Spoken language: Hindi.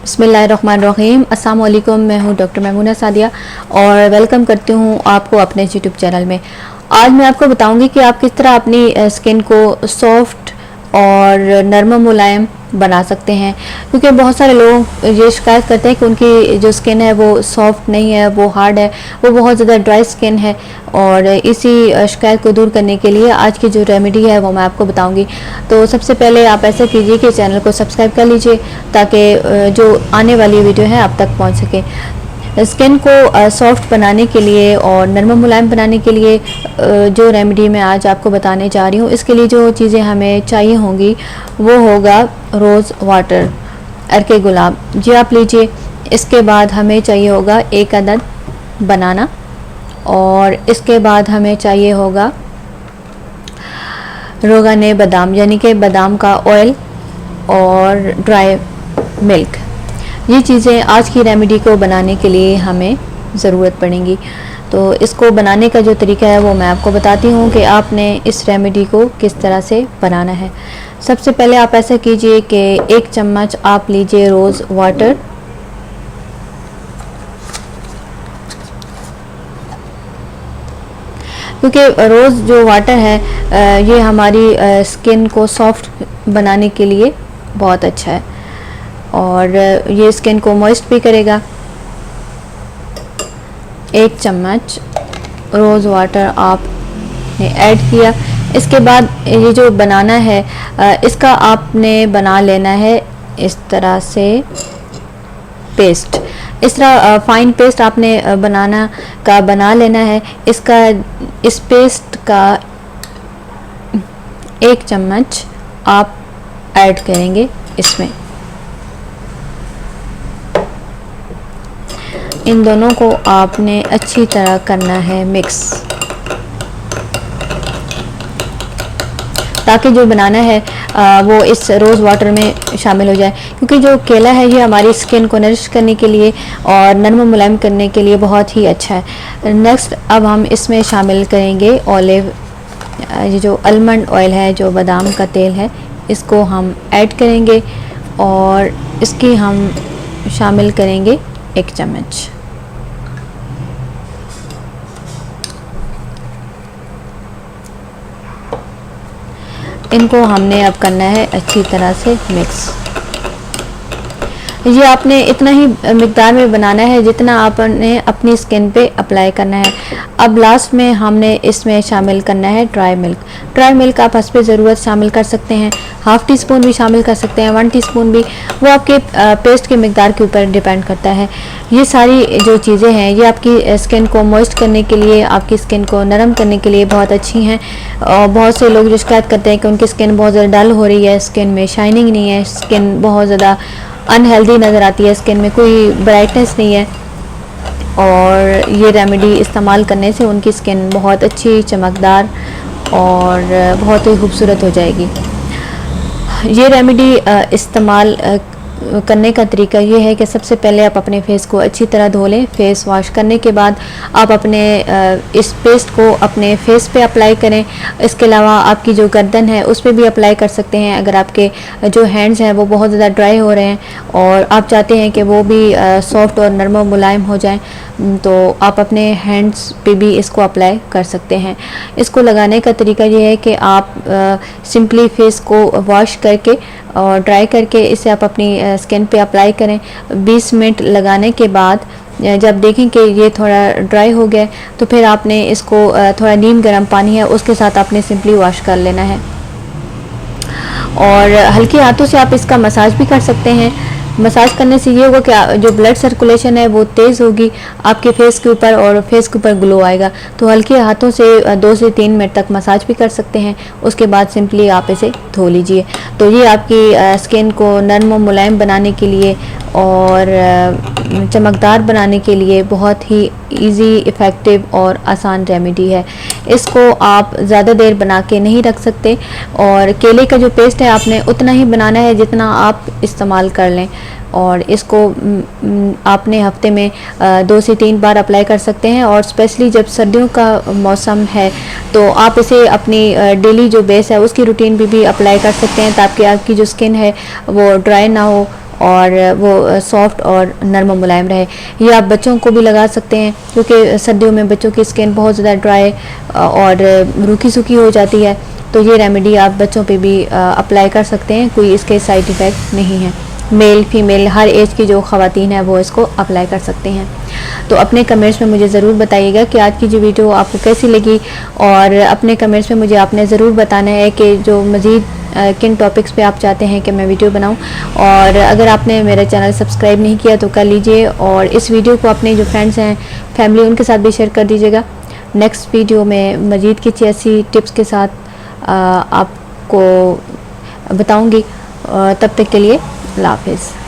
बिस्मिल्लाहिर्रहमानिर्रहीम। अस्सलाम वालेकुम। मैं हूं डॉक्टर महमूना सादिया और वेलकम करती हूं आपको अपने यूट्यूब चैनल में। आज मैं आपको बताऊंगी कि आप किस तरह अपनी स्किन को सॉफ्ट और नरम मुलायम बना सकते हैं, क्योंकि बहुत सारे लोग ये शिकायत करते हैं कि उनकी जो स्किन है वो सॉफ्ट नहीं है, वो हार्ड है, वो बहुत ज़्यादा ड्राई स्किन है। और इसी शिकायत को दूर करने के लिए आज की जो रेमेडी है वो मैं आपको बताऊंगी। तो सबसे पहले आप ऐसा कीजिए कि चैनल को सब्सक्राइब कर लीजिए ताकि जो आने वाली वीडियो है आप तक पहुंच सके। स्किन को सॉफ्ट बनाने के लिए और नरम मुलायम बनाने के लिए जो रेमेडी मैं आज आपको बताने जा रही हूँ, इसके लिए जो चीज़ें हमें चाहिए होंगी वो होगा रोज़ वाटर, अर्के गुलाब जी आप लीजिए। इसके बाद हमें चाहिए होगा 1 अदद बनाना और इसके बाद हमें चाहिए होगा रोगाने बादाम यानी कि बादाम का ऑयल और ड्राई मिल्क। ये चीज़ें आज की रेमेडी को बनाने के लिए हमें ज़रूरत पड़ेंगी। तो इसको बनाने का जो तरीका है वो मैं आपको बताती हूँ कि आपने इस रेमेडी को किस तरह से बनाना है। सबसे पहले आप ऐसा कीजिए कि 1 चम्मच आप लीजिए रोज़ वाटर, क्योंकि रोज़ जो वाटर है ये हमारी स्किन को सॉफ्ट बनाने के लिए बहुत अच्छा है और ये स्किन को मॉइस्ट भी करेगा। 1 चम्मच रोज़ वाटर आपने ऐड किया। इसके बाद ये जो बनाना है इसका आपने बना लेना है इस तरह से पेस्ट। इस तरह फाइन पेस्ट आपने बना लेना है। इस पेस्ट का 1 चम्मच आप ऐड करेंगे इसमें। इन दोनों को आपने अच्छी तरह करना है मिक्स, ताकि जो बनाना है वो इस रोज़ वाटर में शामिल हो जाए, क्योंकि जो केला है ये हमारी स्किन को नरिश करने के लिए और नरम मुलायम करने के लिए बहुत ही अच्छा है। नेक्स्ट अब हम इसमें शामिल करेंगे ऑलिव, ये जो आलमंड ऑयल है, जो बादाम का तेल है, इसको हम ऐड करेंगे और इसकी हम शामिल करेंगे 1 चम्मच। इनको हमने अब करना है अच्छी तरह से मिक्स। ये आपने इतना ही मिकदार में बनाना है जितना आपने अपनी स्किन पे अप्लाई करना है। अब लास्ट में हमने इसमें शामिल करना है ड्राई मिल्क। ड्राई मिल्क आप हस्बे ज़रूरत शामिल कर सकते हैं, ½ टीस्पून भी शामिल कर सकते हैं, 1 टीस्पून भी, वो आपके पेस्ट के मिकदार के ऊपर डिपेंड करता है। ये सारी जो चीज़ें हैं ये आपकी स्किन को मॉइस्ट करने के लिए, आपकी स्किन को नरम करने के लिए बहुत अच्छी हैं। और बहुत से लोग जो शिकायत करते हैं कि उनकी स्किन बहुत ज़्यादा डल हो रही है, स्किन में शाइनिंग नहीं है, स्किन बहुत ज़्यादा अनहेल्दी नज़र आती है, स्किन में कोई ब्राइटनेस नहीं है, और ये रेमेडी इस्तेमाल करने से उनकी स्किन बहुत अच्छी, चमकदार और बहुत ही खूबसूरत हो जाएगी। ये रेमेडी इस्तेमाल करने का तरीका ये है कि सबसे पहले आप अपने फेस को अच्छी तरह धो लें। फेस वॉश करने के बाद आप अपने इस पेस्ट को अपने फेस पे अप्लाई करें। इसके अलावा आपकी जो गर्दन है उस पर भी अप्लाई कर सकते हैं। अगर आपके जो हैंड्स हैं वो बहुत ज़्यादा ड्राई हो रहे हैं और आप चाहते हैं कि वो भी सॉफ्ट और नरम मुलायम हो जाएं, तो आप अपने हैंड्स पे भी इसको अप्लाई कर सकते हैं। इसको लगाने का तरीका ये है कि आप सिंपली फेस को वॉश करके और ड्राई करके इसे आप अपनी स्किन पे अप्लाई करें। 20 मिनट लगाने के बाद जब देखें कि ये थोड़ा ड्राई हो गया तो फिर आपने इसको थोड़ा नीम गर्म पानी है उसके साथ आपने सिंपली वॉश कर लेना है और हल्के हाथों से आप इसका मसाज भी कर सकते हैं। मसाज करने से ये होगा कि जो ब्लड सर्कुलेशन है वो तेज़ होगी आपके फेस के ऊपर और फेस के ऊपर ग्लो आएगा। तो हल्के हाथों से 2 से 3 मिनट तक मसाज भी कर सकते हैं। उसके बाद सिंपली आप इसे धो लीजिए। तो ये आपकी स्किन को नरम और मुलायम बनाने के लिए और चमकदार बनाने के लिए बहुत ही इजी, इफ़ेक्टिव और आसान रेमेडी है। इसको आप ज़्यादा देर बना के नहीं रख सकते और केले का जो पेस्ट है आपने उतना ही बनाना है जितना आप इस्तेमाल कर लें और इसको आपने हफ्ते में 2 से 3 बार अप्लाई कर सकते हैं। और स्पेशली जब सर्दियों का मौसम है तो आप इसे अपनी डेली जो बेस है उसकी रूटीन पे भी अप्लाई कर सकते हैं ताकि आपकी जो स्किन है वो ड्राई ना हो और वो सॉफ्ट और नरम मुलायम रहे। ये आप बच्चों को भी लगा सकते हैं क्योंकि सर्दियों में बच्चों की स्किन बहुत ज़्यादा ड्राई और रूखी सूखी हो जाती है, तो ये रेमेडी आप बच्चों पे भी अप्लाई कर सकते हैं, कोई इसके साइड इफ़ेक्ट नहीं है। मेल फीमेल हर एज की जो ख़वातीन है वो इसको अप्लाई कर सकते हैं। तो अपने कमेंट्स में मुझे ज़रूर बताइएगा कि आज की जो वीडियो आपको कैसी लगी, और अपने कमेंट्स में मुझे आपने ज़रूर बताना है कि जो मज़ीद किन टॉपिक्स पे आप चाहते हैं कि मैं वीडियो बनाऊं। और अगर आपने मेरा चैनल सब्सक्राइब नहीं किया तो कर लीजिए, और इस वीडियो को अपने जो फ्रेंड्स हैं, फैमिली, उनके साथ भी शेयर कर दीजिएगा। नेक्स्ट वीडियो में मज़ीद कुछ ऐसी टिप्स के साथ आपको बताऊँगी। तब तक के लिए अल्लाह हाफ़िज़।